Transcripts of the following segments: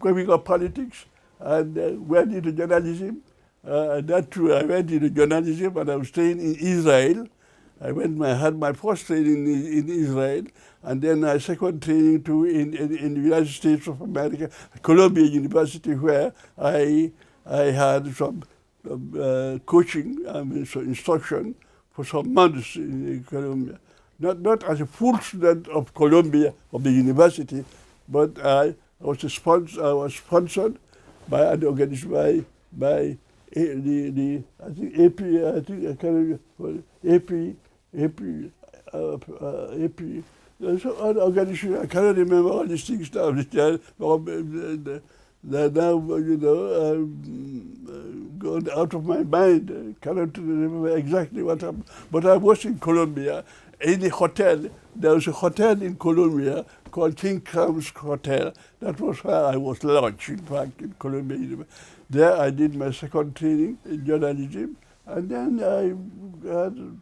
giving up politics and went into journalism. That too, I went into journalism and I was staying in Israel. I had my first training in Israel, and then my second training too in the United States of America, Columbia University, where I had some coaching, so instruction for some months in Columbia. Not as a full student of Columbia, of the university, but I was sponsored by an organization, by the I think AP, I think I can't remember, AP, there's some other organization, I cannot remember all these things now. They're now, gone out of my mind. I cannot remember exactly what happened. But I was in Colombia, in a hotel. There was a hotel in Colombia called King Crowns Hotel. That was where I was launched, in fact, in Colombia. There I did my second training in journalism, and then I had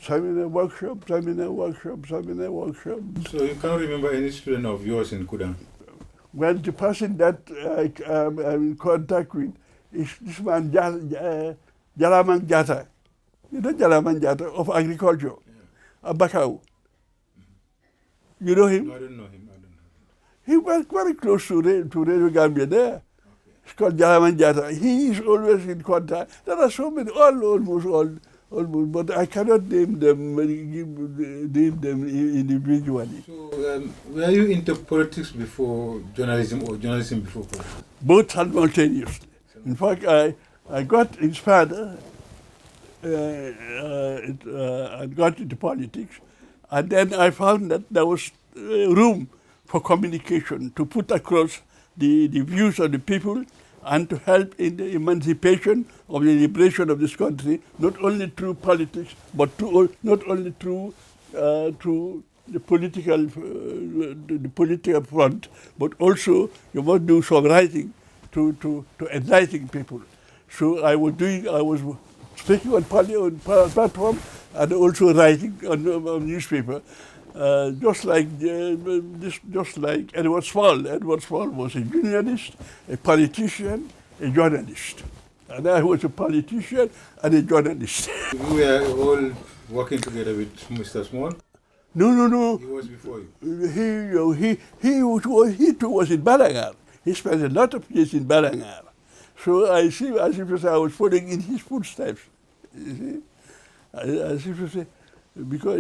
seminar workshop. So you can't remember any student of yours in Kudan? Well, the person that I'm in contact with is this man, Jalaman Jata. You know Jalaman Jata of agriculture, Bakau. You know him? No, I don't know him. He was very close to Radio Gambia there. Okay. It's called Jalaman Jata. He is always in contact. There are so many, almost all, but I cannot name them individually. So, were you into politics before journalism or journalism before politics? Both simultaneously. In fact, I got inspired and got into politics, and then I found that there was room for communication to put across the views of the people and to help in the emancipation of the liberation of this country, not only through politics, but not only through the political front, but also you must do some writing to enlighten people. So I was speaking on platform and also writing on newspaper. Just like Edward Small. Edward Small was a unionist, a politician, a journalist. And I was a politician and a journalist. You were all working together with Mr. Small? No. He was before you? He too was in Balangar. He spent a lot of years in Balangar. So I see, as if I was following in his footsteps. You see? As if to say, because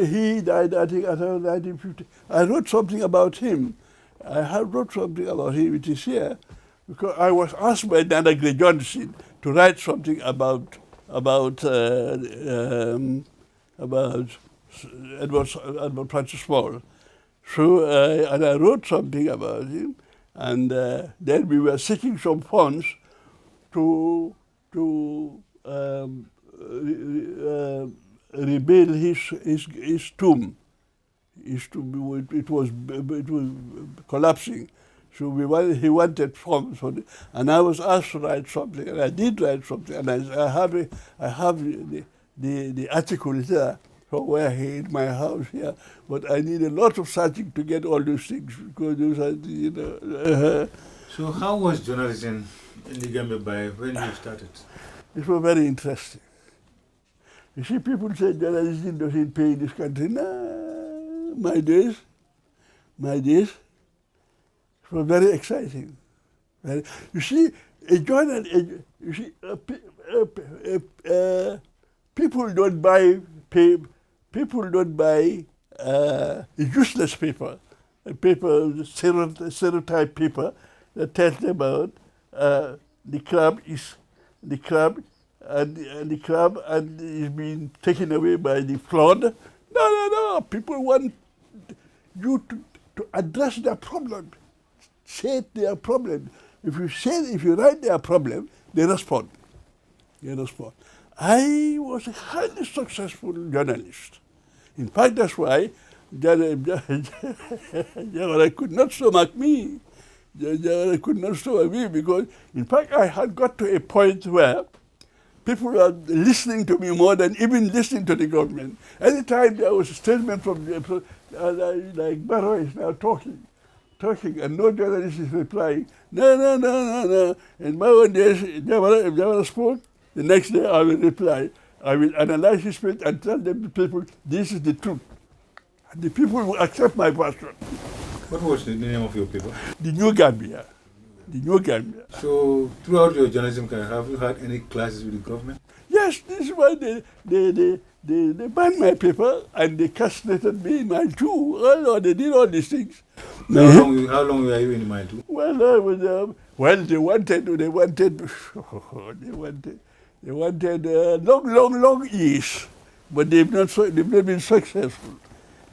he died, I think, around 1950. I wrote something about him. It is here, because I was asked by Nana Gray Johnson to write something about Edward Francis Small. So, and I wrote something about him, and then we were seeking some funds to rebuild his tomb. It was collapsing. So he wanted funds for it, and I was asked to write something, and I did write something, and I have the article there from where he in my house here, but I need a lot of searching to get all those things, because those are, So how was journalism in the Gambia by when you started? It was very interesting. You see, people say journalism doesn't pay in this country. Nah, my days, it was very exciting. You see, people don't buy a useless paper, stereotype paper that tells them about the crab and is being taken away by the flood. No. People want you to address their problem, say their problem. If you write their problem, they respond. I was a highly successful journalist. In fact, that's why Jawara could not stomach me. Because, in fact, I had got to a point where people were listening to me more than even listening to the government. Anytime there was a statement from like Barrow is now talking talking, and no journalist is replying. No, no, no, no, no. In my own days, if never spoke, the next day I will reply. I will analyze his speech and tell them, the people, this is the truth. And the people will accept my version. What was the name of your paper? The New Gambia. The New Gambia. So, throughout your journalism career, have you had any classes with the government? Yes, this is why they banned my paper and they castrated me in mine too. Oh, they did all these things. How long were you in mine too? Well, I was, they wanted long years, but they've not been successful.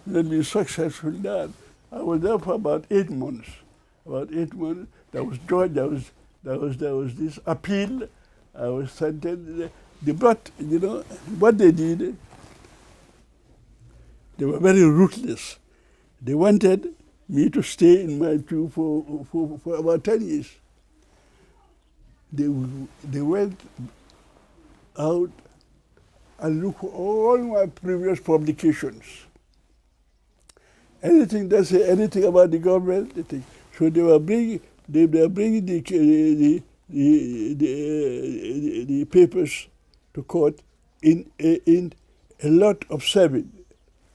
They've been successful now. I was there for about 8 months. About 8 months. There was George. There was this appeal. I was sentenced. They brought, what they did. They were very ruthless. They wanted me to stay in my pew for about 10 years. They went out and looked for all my previous publications. Anything that say anything about the government, they think. So they were bringing the papers to court in a lot of 7.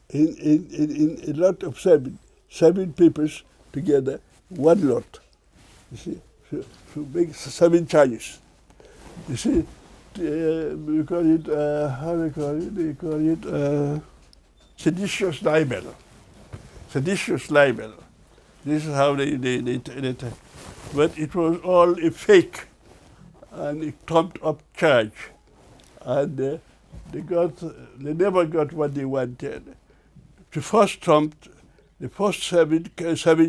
In a lot of 7 papers together, 1 lot. You see, so make 7 charges. You see, we call it how they call it? They call it seditious libel. Seditious libel. This is how they but it was all a fake and a trumped up charge, and they never got what they wanted. The first 7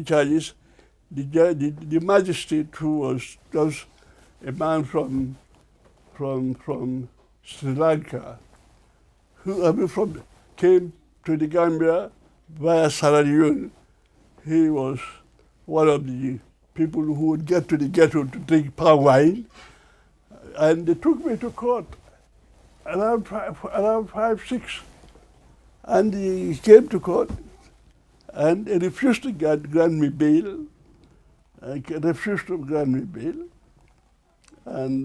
charges, the magistrate, who was just a man from Sri Lanka, who came to the Gambia via Sierra Leone. He was one of the people who would get to the ghetto to drink palm wine, and they took me to court around 5, 6. And he came to court and he refused to grant me bail. And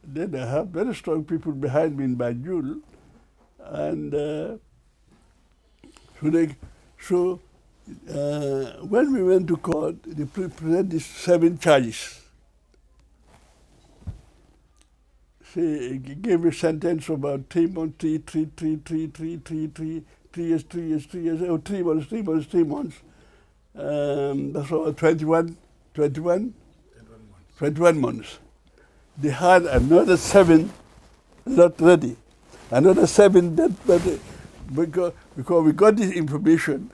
then I have very strong people behind me in Banjul. And so when we went to court, they presented these 7 charges. He gave me a sentence of about 3 months, 3 years, 3 months. That's all, 21 months. They had another 7 not ready. Another 7 because we got this information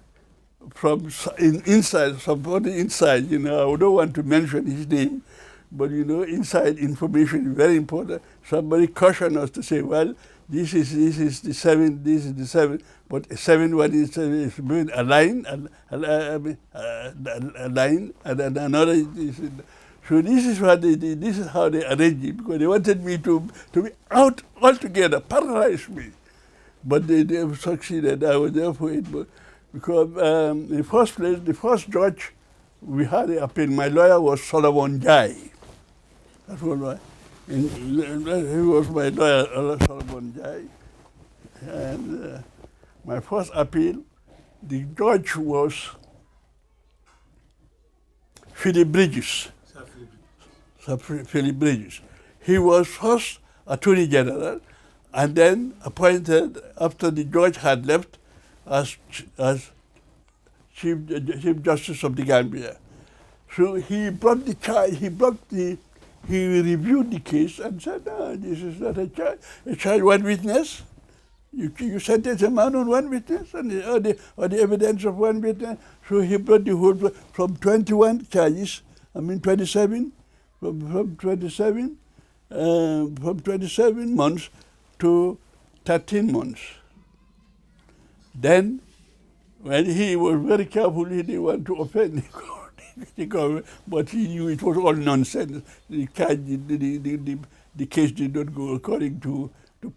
from inside, somebody inside, I don't want to mention his name, but inside information is very important. Somebody cautioned us to say, well, this is the 7, but a 7 one is being a line, and another is. So this is what they did. This is how they arranged it, because they wanted me to be out altogether, paralyze me. But they succeeded. I was there for 8 months. Because in the first place, the first judge we had an appeal. My lawyer was Solomon Jai. That was why. He was my lawyer, Solomon Jai. And my first appeal, the judge was Philip Bridges. Sir Philip Bridges. He was first Attorney General and then appointed, after the judge had left, as Chief Justice of the Gambia. So he brought the charge, he reviewed the case and said, no, this is not a charge. A charge, one witness. You sentence a man on one witness or the evidence of one witness. So he brought the whole from 21 charges, 27, from 27 months to 13 months. Then, when he was very careful, he didn't want to offend the government, but he knew it was all nonsense. The case did not go according to the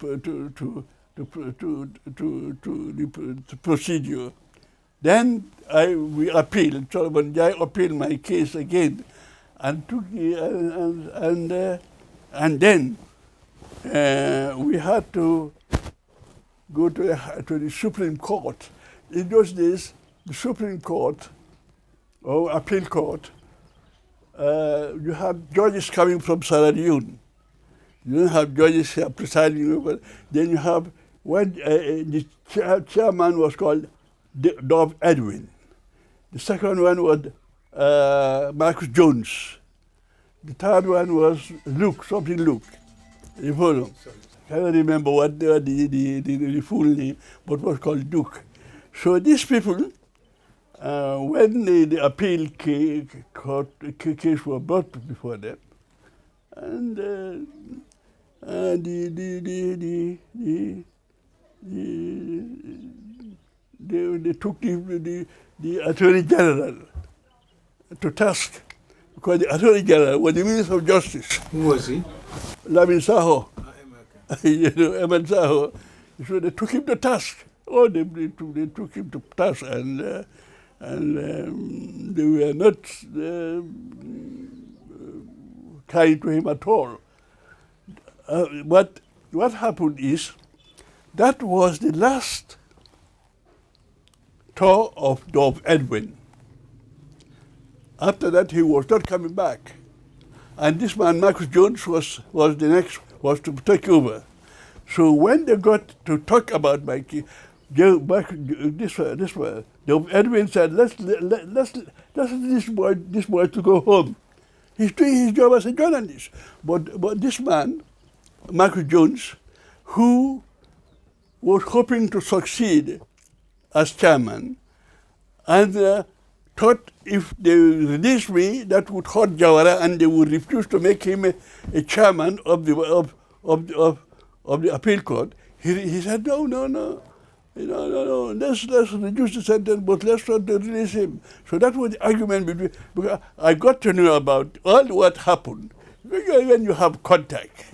procedure. Then we appealed. Solomon Jai appealed my case again, and took and then we had to go to the Supreme Court. In those days, the Supreme Court or appeal court, you have judges coming from Sierra Leone. You don't have judges here presiding over. Then you have the chairman was called Dov Edwin. The second one was Marcus Jones. The third one was Luke, something Luke. You follow? I can't remember what the full name, but was called Duke. So these people, when the appeal case was brought before them, and they took the Attorney General to task, because the Attorney General was the Minister of Justice. Who was he? Lamin Saho. You know, Eman Saho. So they took him to task. Oh, they took him to task, and they were not kind to him at all. But what happened is, that was the last tour of Dov Edwin. After that, he was not coming back. And this man, Marcus Jones, was to take over. So when they got to talk about my case, this one, Dov Edwin said, let's this boy to go home. He's doing his job as a journalist. But this man, Marcus Jones, who was hoping to succeed as chairman, and thought if they release me, that would hurt Jawara, and they would refuse to make him a chairman of the appeal court. He said, no, let's reduce the sentence, but let's not release him. So that was the argument between, because I got to know about all what happened when you have contact.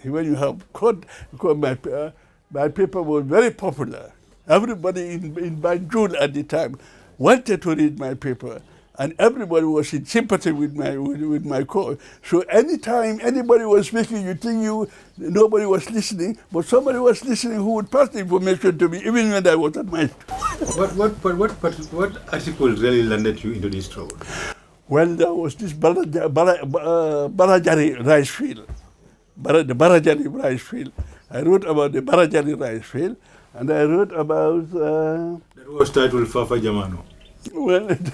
When you have because my paper was very popular. Everybody in Banjul at the time wanted to read my paper, and everybody was in sympathy with my cause. So anytime anybody was speaking, you think nobody was listening, but somebody was listening who would pass the information to me, even when I was at my. What article really landed you into this trouble? Well, there was this Barajari rice field. The Barajari rice field. I wrote about the Barajari rice field, and I wrote about. That was titled Fafa Jamano. Well, the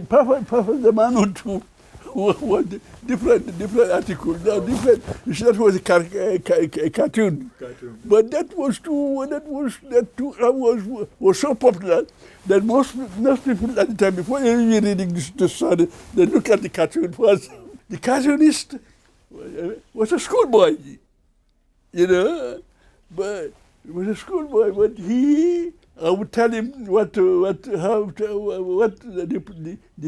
Fafa Jamano too was different articles. Different. You see, that was a cartoon. But that was so popular that most people at the time, before even reading the story, they look at the cartoon first. The cartoonist was a schoolboy, but he was a schoolboy. But I would tell him what the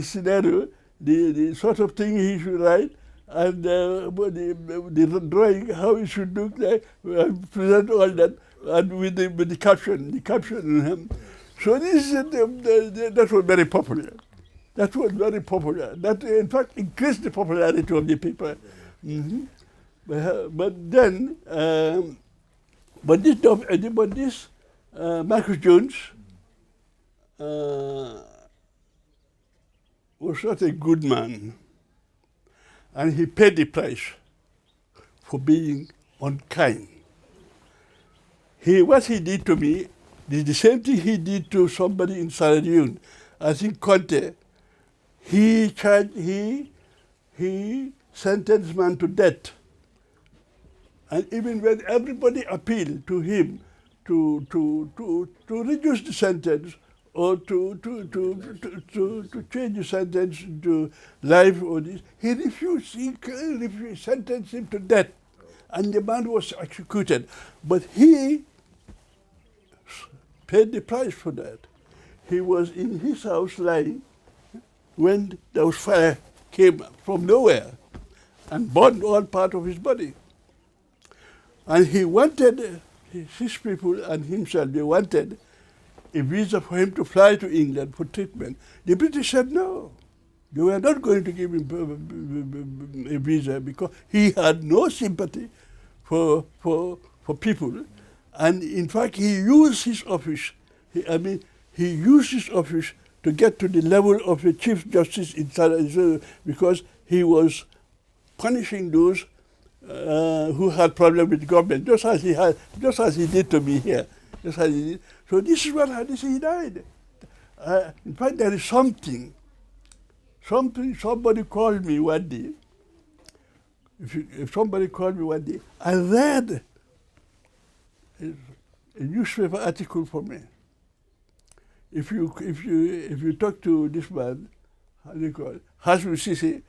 scenario, the sort of thing he should write, and the drawing, how it should look like, present all that, and with the caption. So this that was very popular. That was very popular. That, in fact, increased the popularity of the paper. Mm-hmm. But then, this Marcus Jones was not a good man, and he paid the price for being unkind. What he did to me is the same thing he did to somebody in Sierra Leone. I think Conte. He sentenced man to death, and even when everybody appealed to him to reduce the sentence or to change the sentence to life or this, he refused. He sentenced him to death, and the man was executed. But he paid the price for that. He was in his house lying when those fire came from nowhere and burned all part of his body. And he wanted, his people and himself, they wanted a visa for him to fly to England for treatment. The British said no. They were not going to give him a visa because he had no sympathy for people. And in fact, he used his office. He used his office to get to the level of a Chief Justice in because he was punishing those who had problems with government, just as he did to me here. Just as he did. So this is what he died. In fact, there is something. Somebody called me one day. If somebody called me one day, I read a newspaper article for me. If you talk to this man, how do you call it, Hassan Sisi,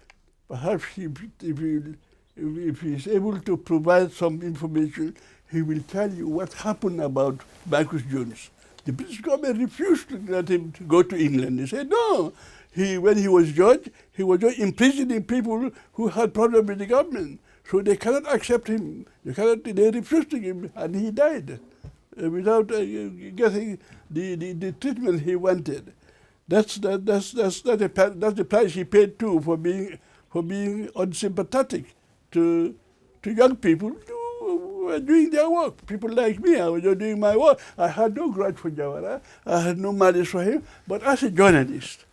perhaps if he is able to provide some information, he will tell you what happened about Marcus Jones. The British government refused to let him to go to England. They said no. When he was judged, he was just imprisoning people who had problems with the government. So they cannot accept him. They refused him, and he died without getting the treatment he wanted. That's the price he paid too for being unsympathetic to young people who were doing their work. People like me, I was just doing my work. I had no grudge for Jawara. I had no malice for him. But as a journalist,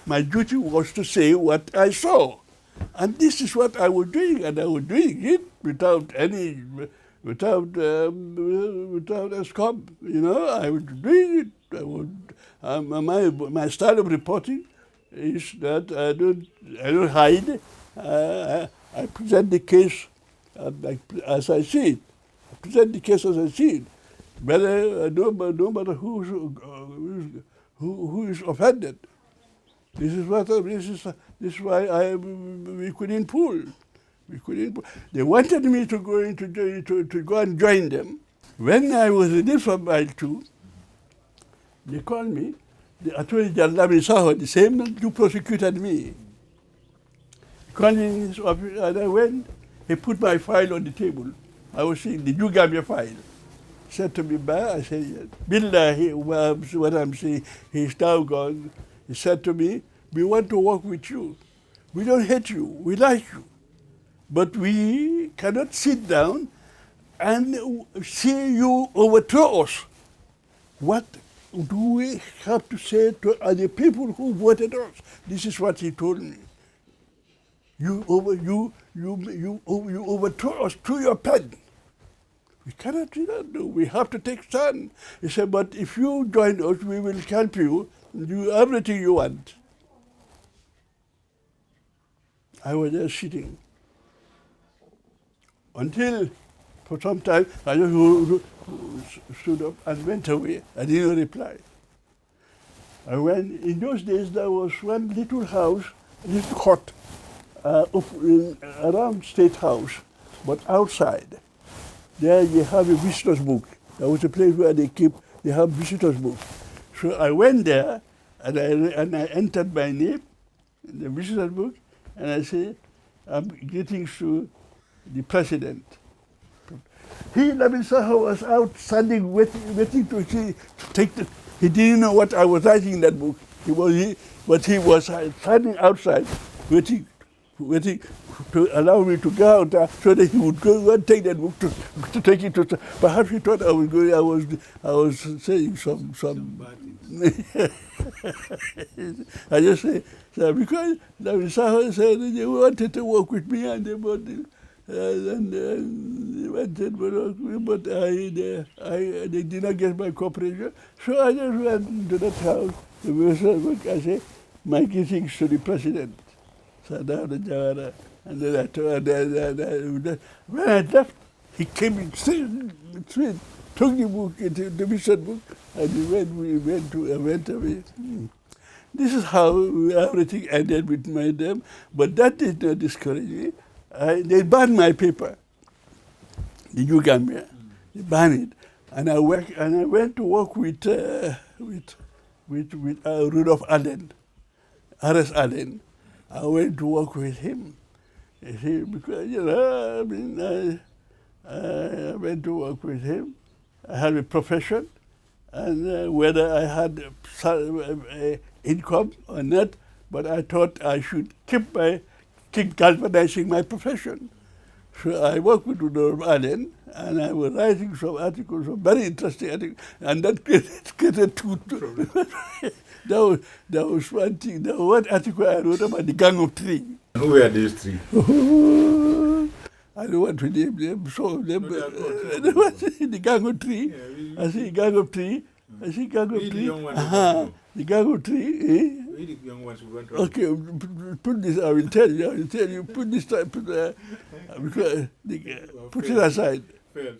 my duty was to say what I saw. And this is what I was doing, and I was doing it without a scum. I was doing it. My style of reporting is that I don't hide. I present the case as I see it. I present the case as I see it. No matter who is offended. This is why we couldn't pull. They wanted me to go and join them. When I was released from Mile 2, they called me. The Attorney General Saho, the same who prosecuted me, called me in his office, and I went. He put my file on the table. I was saying, "Did you get your file?" He said to me, "Ba." I said, "Yes." Billahi, what I'm saying, he's now gone. He said to me, "We want to work with you. We don't hate you. We like you. But we cannot sit down and see you overthrow us. What do we have to say to the people who voted us?" This is what he told me. You overthrow us through your pen. We cannot do that. No. We have to take stand. He said, "But if you join us, we will help you do everything you want." I was just sitting until, for some time, I just stood up and went away. I didn't reply. In those days, there was one little house, little hut, around State House, but outside. There you have a visitor's book. There was a place where they have visitors' book. So I went there, and I entered my name in the visitor's book, and I said, "I'm getting to the president." Nabil Saho was out standing, waiting to take the. He didn't know what I was writing in that book. But he was standing outside, waiting to allow me to go out there so that he would go and take that book to take it to. Perhaps he thought I was going. I was saying some. I just say because Nabil Saho said they wanted to work with me and they wanted. They wanted to work with me, but they did not get my cooperation. So I just went into that house. I said, "My greetings to the president." So down the Jawara. And then I told when I left, he came in straight, took the book, the mission book, and we went away. This is how everything ended with them. But that did not discourage me. They banned my paper, the New Gambia. They banned it, and I went to work with Rudolph Allen, R.S. Allen. I went to work with him. You see, because I went to work with him. I had a profession, and whether I had income or not, but I thought I should keep galvanizing my profession. So I worked with Norm Allen, and I was writing some articles, some very interesting articles, and that created two. There was one thing. There was one article I wrote about the Gang of Three. Who were these three? I don't want to name them. So them. No, The Gang of Three. Yeah, I see Gang of Three. I see Gang of the Three. young ones The Gang of Three. Eh? We the young ones who went to Okay, put this. I will tell you. I will tell you. Put this time. Put it aside. fail.